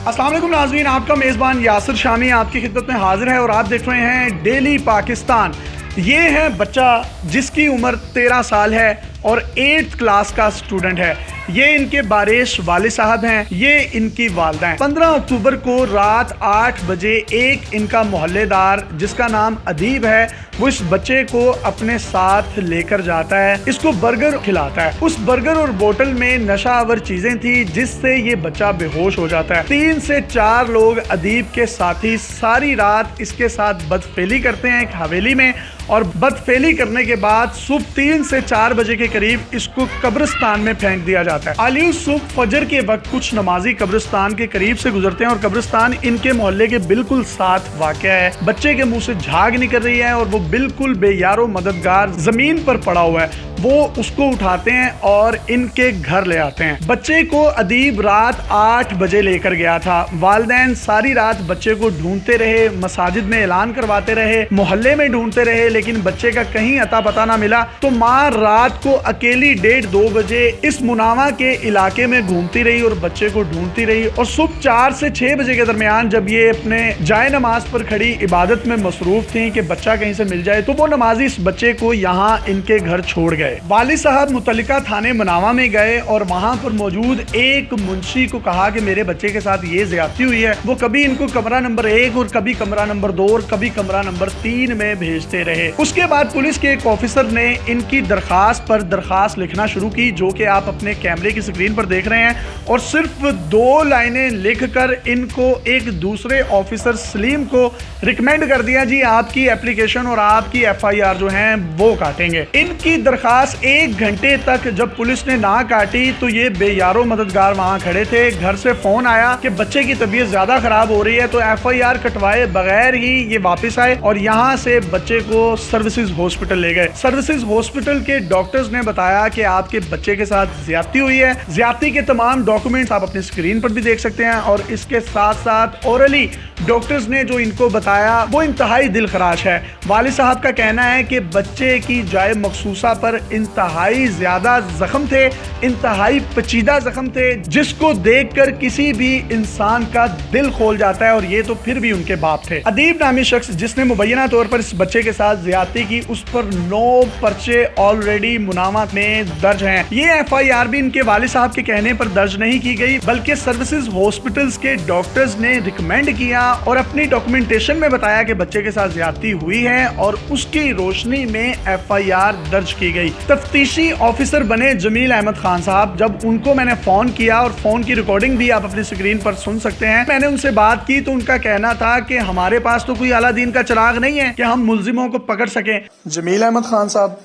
अस्सलाम वालेकुम नाज़रीन, आपका मेज़बान यासिर शामी आपकी खिदमत में हाजिर है और आप देख रहे हैं डेली पाकिस्तान। ये है बच्चा जिसकी उम्र 13 साल है और 8th क्लास का स्टूडेंट है। ये इनके बारिश वाले साहब हैं, ये इनकी वालदा हैं। 15 अक्टूबर को रात 8 बजे एक इनका मोहल्लेदार जिसका नाम अदीब है वो इस बच्चे को अपने साथ लेकर जाता है, इसको बर्गर खिलाता है। उस बर्गर और बोतल में नशावर चीजें थी जिससे ये बच्चा बेहोश हो जाता है। 3 से 4 लोग अदीब के साथी सारी रात इसके साथ बदफेली करते हैं एक हवेली में, और बदफेली करने के बाद सुबह 3 से 4 बजे के करीब इसको कब्रिस्तान में फेंक दिया जाता है। आलियो सुबह फजर के वक्त कुछ नमाजी कब्रिस्तान के करीब से गुजरते हैं और कब्रिस्तान इनके मोहल्ले के बिल्कुल साथ वाक़या है। बच्चे के मुंह से झाग निकल रही है और वो बिल्कुल बेयारो मददगार जमीन पर पड़ा हुआ है। वो उसको उठाते हैं और इनके घर ले आते हैं। बच्चे को अदीब रात 8 बजे लेकर गया था। वालिदैन सारी रात बच्चे को ढूंढते रहे, मसाजिद में ऐलान करवाते रहे, मोहल्ले में ढूंढते रहे, लेकिन बच्चे का कहीं अता पता ना मिला। तो माँ रात को अकेली 1:30-2 बजे इस मुनावा के इलाके में घूमती रही और बच्चे को ढूंढती रही, और सुबह 4 से 6 बजे के दरमियान जब ये अपने जाए नमाज पर खड़ी इबादत में मसरूफ थी कि बच्चा कहीं से मिल जाए, तो वो नमाजी इस बच्चे को यहाँ इनके घर छोड़ गए। वाली साहब मुतल्लिका थाने मुनावा में गए और वहाँ पर मौजूद एक मुंशी को कहा कि मेरे बच्चे के साथ ये ज्यादती हुई है। वो कभी इनको कमरा नंबर 1 और कभी कमरा नंबर 2 और कभी कमरा नंबर 3 में भेजते रहे। उसके बाद पुलिस के एक ऑफिसर ने इनकी दरखास्त पर दरखास्त लिखना शुरू की, जो कि आप अपने कैमरे की स्क्रीन पर देख रहे हैं, और सिर्फ 2 लाइनें लिखकर इनको एक दूसरे ऑफिसर सलीम को रिकमेंड कर दिया, जी आपकी एप्लीकेशन और आपकी FIR जो है वो काटेंगे। इनकी दरखास्त 1 घंटे तक जब पुलिस ने ना काटी तो ये बेयारो मददगार वहां खड़े थे। घर से फोन आया कि बच्चे की तबीयत ज्यादा खराब हो रही है, तो FIR कटवाए बगैर ही ये वापस आए और यहाँ से बच्चे को सर्विसेज हॉस्पिटल ले गए। सर्विसेज हॉस्पिटल के डॉक्टर्स ने बताया कि आपके बच्चे के साथ ज्यादती हुई है। ज्यादती के तमाम डॉक्यूमेंट्स आप अपनी स्क्रीन पर भी देख सकते हैं, और इसके साथ साथ ओरली डॉक्टर्स ने जो इनको बताया वो इंतहाई दिल खराश है। वालिद साहब का कहना है कि बच्चे की जाए मखसूसा पर इंतहाई ज्यादा जख्म थे, इंतहाई पेचीदा जख्म थे, जिसको देखकर किसी भी इंसान का दिल खोल जाता है, और ये तो फिर भी उनके बाप थे। अदीब नामी शख्स जिसने मुबैना तौर पर इस बच्चे के साथ ज्यादती की, उस पर 9 पर्चे ऑलरेडी मुनावा में दर्ज हैं। ये FIR भी इनके वालिद साहब के कहने पर दर्ज नहीं की गई, बल्कि सर्विसेज हॉस्पिटल्स के डॉक्टर्स ने रिकमेंड किया और अपनी डॉक्यूमेंटेशन में बताया कि बच्चे के साथ ज्यादती हुई है, और उसकी रोशनी में FIR दर्ज की गई। तफ्तीशी ऑफिसर बने जमील अहमद खान साहब, जब उनको मैंने फोन किया, और फोन की रिकॉर्डिंग भी आप अपनी स्क्रीन पर सुन सकते हैं, मैंने उनसे बात की तो उनका कहना था कि हमारे पास तो कोई अलादीन का चिराग नहीं है कि हम मुल्जिमों को पकड़ सकें। जमील अहमद खान साहब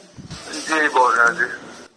जी बोल रहे हैं जी।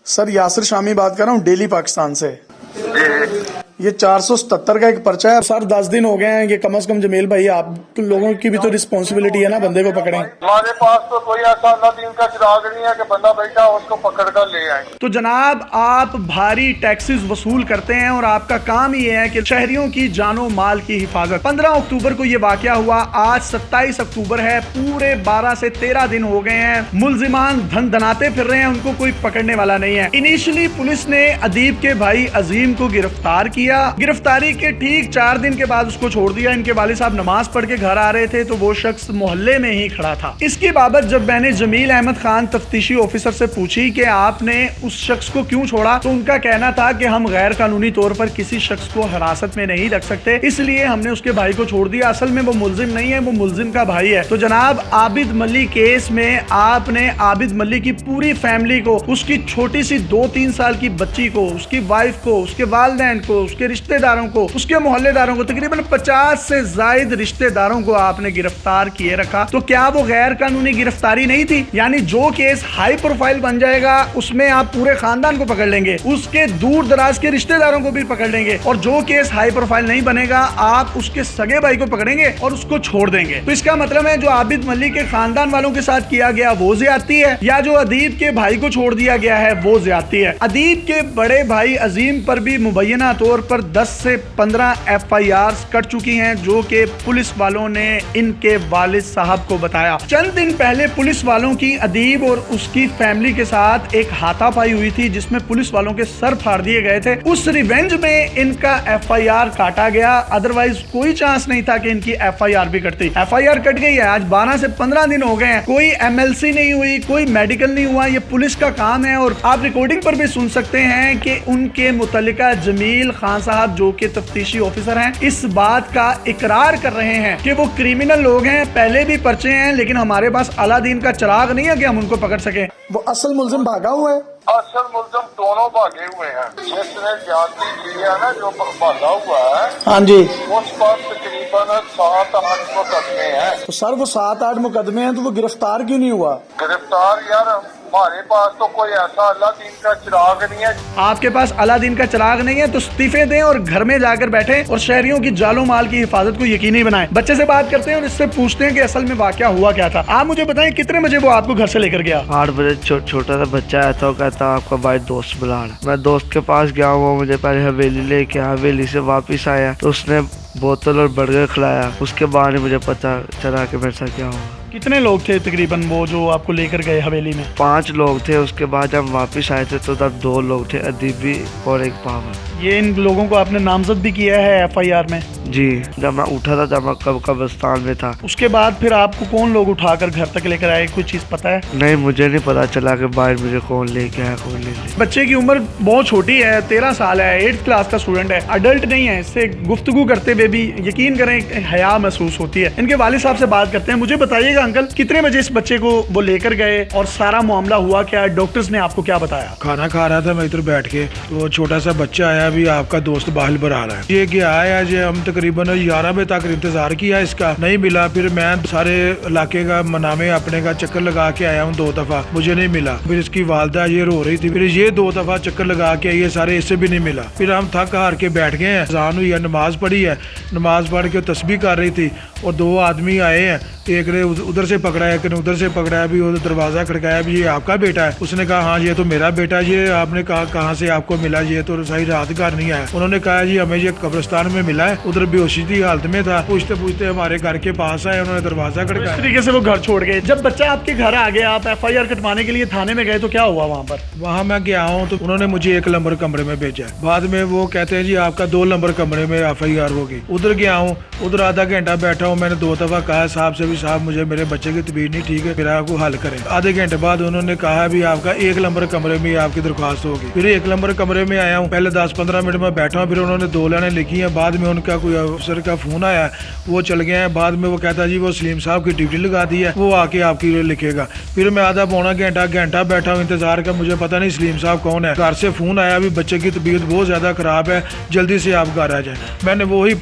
सर यासिर शामी बात कर रहा हूँ डेली पाकिस्तान से। जी ये 477 का एक पर्चा है सर। 10 दिन हो गए हैं, ये कम से कम जमील भाई आप लोगों की भी तो रिस्पॉन्सिबिलिटी है ना, बंदे को पकड़ें। हमारे पास तो कोई ऐसा अल्लाह दीन का चिराग नहीं है कि बंदा बैठा उसको पकड़ कर ले आए। तो जनाब आप भारी टैक्सेस वसूल करते हैं और आपका काम ये है कि शहरियों की जानो माल की हिफाजत। 15 अक्टूबर को ये वाकया हुआ, आज 27 अक्टूबर है, पूरे 12 से 13 दिन हो गए हैं। मुल्जिमान धन धनाते फिर रहे हैं, उनको कोई पकड़ने वाला नहीं है। इनिशियली पुलिस ने अदीब के भाई अजीम को गिरफ्तार किया। गिरफ्तारी के ठीक 4 दिन के बाद उसको छोड़ दिया। इनके वालिद साहब नमाज पढ़ के घर आ रहे थे तो वो शख्स मोहल्ले में ही खड़ा था। इसकी बाबत जब मैंने जमील अहमद खान तफ्तीशी ऑफिसर से पूछी कि आपने उस शख्स को क्यों छोड़ा, तो उनका कहना था कि हम गैर कानूनी तौर पर किसी शख्स को हिरासत में नहीं रख सकते, इसलिए हमने उसके भाई को छोड़ दिया। असल में वो मुल्जिम नहीं है, वो मुल्जिम का भाई है। तो जनाब आबिद मल्ली केस में आपने आबिद मल्ली की पूरी फैमिली को, उसकी छोटी सी 2-3 साल की बच्ची को, उसकी वाइफ को, उसके वालिदैन को, उसके रिश्तेदारों को, उसके मोहल्लेदारों को, तकरीबन 50 से जायद रिश्तेदारों को आपने गिरफ्तार किए रखा। तो क्या वो गैर कानूनी गिरफ्तारी नहीं थी? यानी जो केस हाई प्रोफाइल बन जाएगा उसमें आप पूरे खानदान को पकड़ लेंगे, उसके दूर दराज के रिश्तेदारों को भी पकड़ लेंगे, और जो केस हाई प्रोफाइल नहीं बनेगा आप उसके सगे भाई को पकड़ेंगे और उसको छोड़ देंगे। तो इसका मतलब है जो आबिद मल्ली के खानदान वालों के साथ किया गया वो ज्यादती है, या जो अदीब के भाई को छोड़ दिया गया है वो ज्यादती है। अदीब के बड़े भाई अजीम पर भी मुबैना तौर پر 10 سے 15 FIRs کٹ چکی ہیں جو کہ پولیس والوں نے ان کے والد صاحب کو بتایا۔ چند دن پہلے پولیس والوں کی ادیب اور اس کی فیملی کے ساتھ ایک ہاتھا پائی ہوئی تھی جس میں پولیس والوں کے سر پھاڑ دیے گئے تھے۔ اس ریونج میں ان کا FIR کاٹا گیا، ادروائز کوئی چانس نہیں تھا کہ ان کی FIR بھی کٹتی۔ FIR کٹ گئی ہے، آج 12 سے 15 دن ہو گئے ہیں، کوئی MLC نہیں ہوئی، کوئی میڈیکل نہیں ہوا۔ یہ پولیس کا کام ہے اور آپ ریکارڈنگ پر بھی سن سکتے ہیں کہ ان کے متعلقہ جمیل خان صاحب جو کہ تفتیشی آفیسر ہیں اس بات کا اقرار کر رہے ہیں کہ وہ کرمنل لوگ ہیں، پہلے بھی پرچے ہیں، لیکن ہمارے پاس الادین کا چراغ نہیں ہے کہ ہم ان کو پکڑ سکیں۔ وہ اصل ملزم بھاگا ہوا ہے، اصل ملزم دونوں بھاگے ہوئے ہیں۔ جس نے زیادتی کی ہے نا، جو بھاگا ہوا ہے، ہاں جی، اس پر تقریباً 7-8 مقدمے ہیں۔ تو سر وہ 7-8 مقدمے ہیں تو وہ گرفتار کیوں نہیں ہوا؟ گرفتار یار ہمارے پاس تو کوئی ایسا اللہ دین کا چراغ نہیں ہے۔ آپ کے پاس اللہ دین کا چراغ نہیں ہے تو استعفے دیں اور گھر میں جا کر بیٹھیں اور شہریوں کی جان و مال کی حفاظت کو یقینی بنائیں۔ بچے سے بات کرتے ہیں اور اس سے پوچھتے ہیں کہ اصل میں واقعہ ہوا کیا تھا۔ آپ مجھے بتائیں کتنے بجے وہ آپ کو گھر سے لے کر گیا؟ 8 بجے چھوٹا سا بچہ آیا تھا، وہ کہتا آپ کا بھائی دوست بلا رہا ہے۔ میں دوست کے پاس گیا، وہ مجھے پہلے حویلی لے کے، حویلی سے واپس آیا تو اس نے بوتل اور برگر کھلایا۔ اس کے بعد مجھے پتا چلا کہ میرے ساتھ کیا ہوا۔ کتنے لوگ تھے تقریباً وہ جو آپ کو لے کر گئے حویلی میں؟ 5 لوگ تھے۔ اس کے بعد جب واپس آئے تھے تو تب 2 لوگ تھے، ادیبی اور ایک پاور۔ یہ ان لوگوں کو آپ نے نامزد بھی کیا ہے FIR میں؟ جی، جب میں اٹھا تھا جب میں قبرستان میں تھا۔ اس کے بعد پھر آپ کو کون لوگ اٹھا کر گھر تک لے کر آئے، کوئی چیز پتہ ہے؟ نہیں، مجھے نہیں پتا چلا کہ باہر مجھے کون لے کے آیا، کون لے لے۔ بچے کی عمر بہت چھوٹی ہے، 13 سال ہے، 8th کلاس کا اسٹوڈنٹ ہے، اڈلٹ نہیں ہے۔ اس سے گفتگو کرتے ہوئے بھی یقین کریں حیا محسوس ہوتی ہے۔ ان کے والد صاحب سے بات کرتے ہیں۔ مجھے بتائیے گا انکل، کتنے بجے اس بچے کو وہ لے کر گئے اور سارا معاملہ ہوا کیا؟ ڈاکٹرز نے آپ کو کیا بتایا؟ کھانا کھا رہا تھا میں ادھر بیٹھ کے، تو چھوٹا سا بچہ آیا، بھی آپ کا دوست باہر پر آ رہا ہے۔ یہ کیا آیا جی، ہم تقریباً 11 بجے تک انتظار کیا اس کا، نہیں ملا۔ پھر میں سارے علاقے کا منامے اپنے کا چکر لگا کے آیا ہوں 2 دفعہ، مجھے نہیں ملا۔ پھر اس کی والدہ یہ رو رہی تھی، پھر یہ 2 دفعہ چکر لگا کے یہ سارے، اس سے بھی نہیں ملا۔ پھر ہم تھک ہار کے بیٹھ گئے ہیں، اذان ہوئی ہے، نماز پڑھی ہے، نماز پڑھ کے تسبیح کر رہی تھی اور 2 آدمی آئے ہیں، ایک نے ادھر سے پکڑا ہے، ایک نے ادھر سے پکڑا ہے، بھی دروازہ کھڑکایا، بھی یہ آپ کا بیٹا ہے؟ اس نے کہا ہاں یہ تو میرا بیٹا ہے۔ یہ آپ نے کہا کہاں سے آپ کو ملا؟ یہ تو صحیح رات گھر نہیں آیا۔ انہوں نے کہا جی ہمیں یہ قبرستان میں ملا ہے، ادھر بے ہوشی کی حالت میں تھا۔ پوچھتے پوچھتے ہمارے گھر کے پاس آئے، انہوں نے دروازہ اس کھڑکایا۔ طریقے سے وہ گھر چھوڑ گئے۔ جب بچہ آپ کے گھر آ گیا، آپ FIR کٹوانے کے لیے تھانے میں گئے تو کیا ہوا وہاں پر؟ وہاں میں گیا ہوں تو انہوں نے مجھے 1 نمبر کمرے میں بھیجا۔ بعد میں وہ کہتے ہیں جی آپ کا 2 نمبر کمرے میں FIR ہوگی۔ ادھر گیا ہوں، ادھر آدھا گھنٹہ بیٹھا ہوں، میں نے 2 دفعہ کہا صاحب سے بھی صاحب مجھے میرے بچے کی طبیعت نہیں ٹھیک ہے، پھر آپ کو حل کریں۔ آدھے گھنٹے بعد انہوں نے کہا بھی آپ کا 1 نمبر کمرے میں آپ کی درخواست ہوگی۔ پھر 1 نمبر کمرے میں آیا ہوں، پہلے 10-15 منٹ میں بیٹھا ہوں، پھر انہوں نے 2 لائنیں لکھی ہیں۔ بعد میں ان کا کوئی افسر کا فون آیا، وہ چل گئے ہیں۔ بعد میں وہ کہتا جی وہ سلیم صاحب کی ڈیوٹی لگا دی ہے، وہ آ کے آپ کی لکھے گا۔ پھر میں آدھا پونا گھنٹہ بیٹھا ہوں انتظار کا، مجھے پتہ نہیں سلیم صاحب کون ہے۔ گھر سے فون آیا بھی بچے کی طبیعت بہت زیادہ خراب ہے، جلدی سے آپ گھر آ جائیں۔ میں نے وہی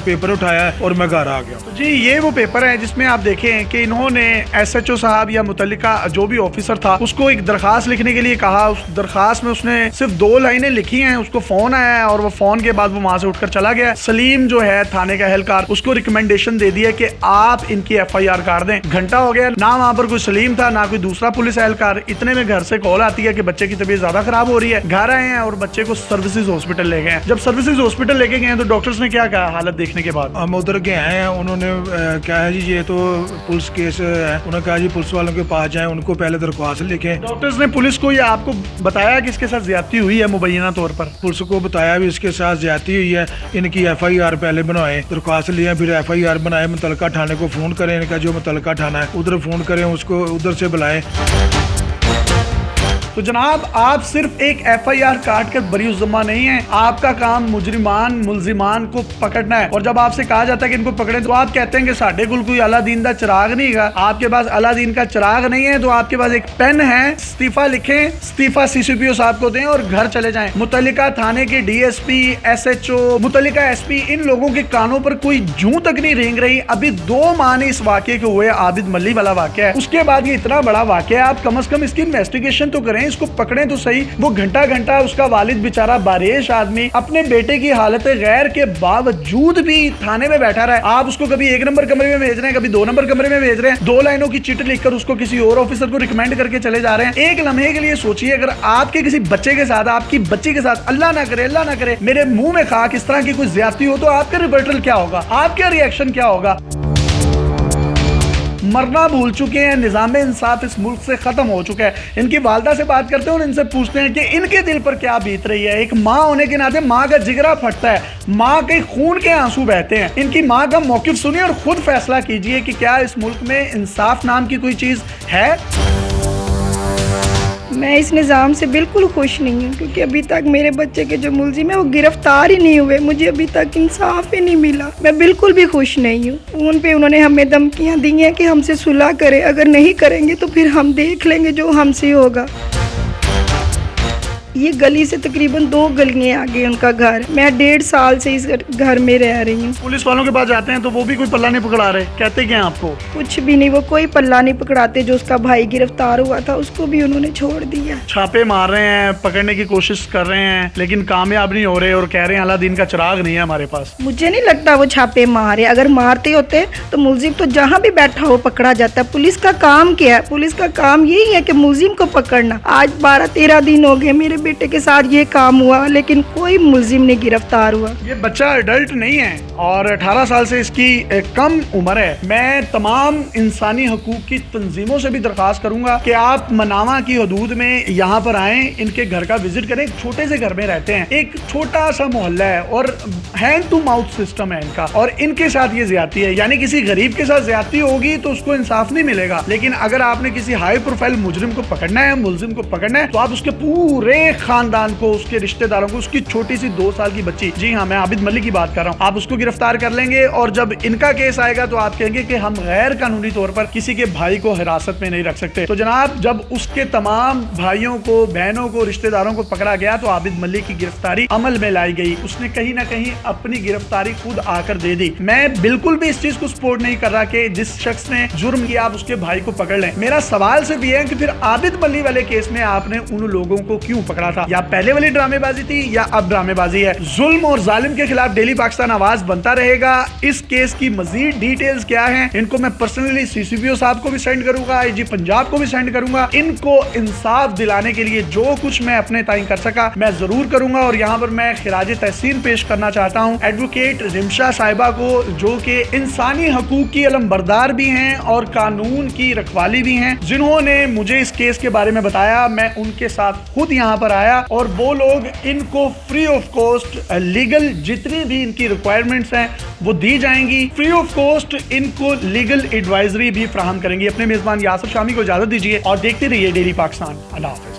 پیپر اٹھایا اور میں گھر آ گیا۔ جی یہ وہ پیپر ہے جس میں آپ دیکھیں کہ انہوں نے SHO صاحب یا متعلقہ جو بھی آفیسر تھا اس کو ایک درخواست لکھنے کے لیے کہا۔ اس درخواست میں اس نے صرف 2 لائنیں لکھی ہیں، اس کو فون آیا ہے اور وہ فون کے بعد وہ وہاں سے اٹھ کر چلا گیا۔ سلیم جو ہے تھانے کا اہلکار، اس کو ریکمنڈیشن دے دی ہے کہ آپ ان کی FIR کر دیں۔ گھنٹہ ہو گیا، نہ وہاں پر کوئی سلیم تھا نہ کوئی دوسرا پولیس اہلکار۔ اتنے میں گھر سے کال آتی ہے کہ بچے کی طبیعت زیادہ خراب ہو رہی ہے۔ گھر آئے ہیں اور بچے کو سروسز ہاسپٹل لے گئے ہیں۔ جب سروسز ہاسپٹل لے کے گئے تو ڈاکٹرز نے کیا کہا حالت دیکھنے کے بعد؟ ہم ادھر کے آئے ہیں، انہوں نے کہا ہے جی یہ تو پولیس کیس ہے۔ انہوں نے کہا جی پولیس والوں کے پاس جائیں، ان کو پہلے درخواست لکھیں۔ ڈاکٹرز نے پولیس کو یہ آپ کو بتایا کہ اس کے ساتھ زیادتی ہوئی ہے مبینہ طور پر؟ پولیس کو بتایا بھی اس کے ساتھ زیادتی ہوئی ہے، ان کی FIR پہلے بنوائیں، درخواست لیں، پھر FIR بنائیں، متعلقہ تھانے کو فون کریں، ان کا جو متعلقہ تھانہ ہے ادھر فون کریں، اس کو ادھر سے بلائیں۔ تو جناب آپ صرف ایک FIR کاٹ کر بری الذمہ نہیں ہیں، آپ کا کام مجرمان ملزمان کو پکڑنا ہے۔ اور جب آپ سے کہا جاتا ہے کہ ان کو پکڑیں تو آپ کہتے ہیں کہ ساڈے کول کوئی اللہ دین دا چراغ نہیں گا۔ آپ کے پاس اللہ دین کا چراغ نہیں ہے تو آپ کے پاس ایک پین ہے، استعفیٰ لکھیں، استعفیٰ CCPO صاحب کو دیں اور گھر چلے جائیں۔ متعلقہ تھانے کے DSP SHO متعلقہ SP ان لوگوں کے کانوں پر کوئی جوں تک نہیں رینگ رہی۔ ابھی 2 ماہ نہیں اس واقعے کے ہوئے، عابد ملی والا واقعہ ہے، اس کے بعد یہ اتنا بڑا واقعہ ہے، آپ کم از کم اس کی انویسٹیگیشن تو کریں۔ हैं, इसको पकड़ें तो सही। वो घंटा घंटा उसका वालिद बेचारा बारिश आदमी अपने बेटे की हालत गैर के बावजूद भी थाने में बैठा रहा है। आप उसको कभी 1 नंबर कमरे में भेज रहे हैं, कभी 2 नंबर कमरे में भेज रहे हैं, 2 लाइनों की चिट लिखकर उसको किसी और ऑफिसर को रिकमेंड करके चले जा रहे हैं। एक लम्हे के लिए सोचिए, अगर आपके किसी बच्चे के साथ, आपकी बच्ची के साथ, अल्लाह ना करे मेरे मुंह में खाक, इस तरह की कोई ज्यादती हो तो आपका रिबर्टल क्या होगा, आपका रिएक्शन क्या होगा? मरना भूल चुके हैं, निज़ाम इंसाफ इस मुल्क से खत्म हो चुका है। इनकी वालदा से बात करते हैं और इनसे पूछते हैं कि इनके दिल पर क्या बीत रही है। एक माँ होने के नाते माँ का जिगरा फटता है, माँ के खून के आंसू बहते हैं। इनकी माँ का मौक़िफ़ सुनिए और खुद फैसला कीजिए कि क्या इस मुल्क में इंसाफ नाम की कोई चीज़ है। मैं इस निज़ाम से बिल्कुल खुश नहीं हूँ, क्योंकि अभी तक मेरे बच्चे के जो मुलजिम है वो गिरफ्तार ही नहीं हुए। मुझे अभी तक इंसाफ ही नहीं मिला। मैं बिल्कुल भी खुश नहीं हूँ। फ़ोन पे उन्होंने हमें धमकियाँ दी हैं कि हमसे सुलह करें, अगर नहीं करेंगे तो फिर हम देख लेंगे जो हमसे होगा। ये गली से तकरीबन 2 गलियाँ आगे उनका घर। मैं 1.5 साल से इस घर में रह रही हूँ। पुलिस वालों के पास जाते हैं तो वो भी कोई पल्ला नहीं पकड़ा रहे, कहते क्या हैं आपको? कुछ भी नहीं, वो कोई पल्ला नहीं पकड़ाते। जो उसका भाई गिरफ्तार हुआ था उसको भी उन्होंने छोड़ दिया। छापे मार रहे हैं, पकड़ने की कोशिश कर रहे हैं, लेकिन कामयाब नहीं हो रहे और कह रहे हैं अलादीन का चिराग नहीं है हमारे पास। मुझे नहीं लगता वो छापे मारे। अगर मारते होते तो मुलजिम तो जहाँ भी बैठा हो पकड़ा जाता। पुलिस का काम क्या है? पुलिस का काम यही है कि मुलजिम को पकड़ना। आज 12-13 दिन हो गए मेरे बेटे के साथ ये काम हुआ, लेकिन कोई मुलजिम नहीं गिरफ्तार हुआ। ये बच्चा अडल्ट नहीं है और 18 साल से इसकी कम उम्र है। मैं तमाम इंसानी हकूक की तंजीमों से भी दरख्वास्त करूंगा कि आप मनावा की हदूद में यहाँ पर आएँ, इनके घर का विजिट करें। एक छोटे से घर में रहते हैं, एक छोटा सा मोहल्ला है और हैंड टू माउथ सिस्टम है इनका, और इनके साथ ये ज्यादती है। यानी किसी गरीब के साथ ज्यादती होगी तो उसको इंसाफ नहीं मिलेगा, लेकिन अगर आपने किसी हाई प्रोफाइल मुजरिम को पकड़ना है, मुलजिम को पकड़ना है, तो आप उसके पूरे खानदान को, उसके रिश्तेदारों को, उसकी छोटी सी 2 साल की बच्ची, जी हाँ मैं आबिद मलिक की बात कर रहा हूँ, आप उसको गिरफ्तार कर लेंगे। और जब इनका केस आएगा तो आप कहेंगे कि हम गैर कानूनी तौर पर किसी के भाई को हिरासत में नहीं रख सकते। तो जनाब, जब उसके तमाम भाइयों को, बहनों को, रिश्तेदारों को पकड़ा गया तो आबिद मलिक की गिरफ्तारी अमल में लाई गई। उसने कहीं ना कहीं अपनी गिरफ्तारी खुद आकर दे दी। मैं बिल्कुल भी इस चीज को सपोर्ट नहीं कर रहा कि जिस शख्स ने जुर्म किया आप उसके भाई को पकड़ लें। मेरा सवाल सिर्फ ये है कि फिर आबिद मलिक वाले केस में आपने उन लोगों को क्यों पकड़ा था? या पहले वाली ड्रामेबाजी थी या अब ड्रामेबाजी है? जुल्म और जालिम के खिलाफ डेली पाकिस्तान आवाज बनता रहेगा। इस केस की मजीद डिटेल्स क्या हैं, इनको मैं पर्सनली CCPO साहब को भी सेंड करूंगा, IG पंजाब को भी सेंड करूंगा। इनको इंसाफ दिलाने के लिए जो कुछ मैं अपने ताईं कर सका मैं जरूर करूंगा। और यहाँ पर मैं खिराज तहसीन पेश करना चाहता हूँ एडवोकेट रिमशा साहिबा को, जो कि इंसानी हकूक की अलमबरदार भी हैं और कानून की रखवाली भी हैं, जिन्होंने मुझे इस केस के बारे में बताया। मैं उनके साथ खुद यहाँ पर आया और वो लोग इनको फ्री ऑफ कॉस्ट लीगल जितनी भी इनकी रिक्वायरमेंट्स हैं वो दी जाएंगी। फ्री ऑफ कॉस्ट इनको लीगल एडवाइजरी भी फराहम करेंगी। अपने मेजबान यासिर शामी को इजाजत दीजिए और देखते रहिए डेली पाकिस्तान। अल्लाह हाफ़िज़।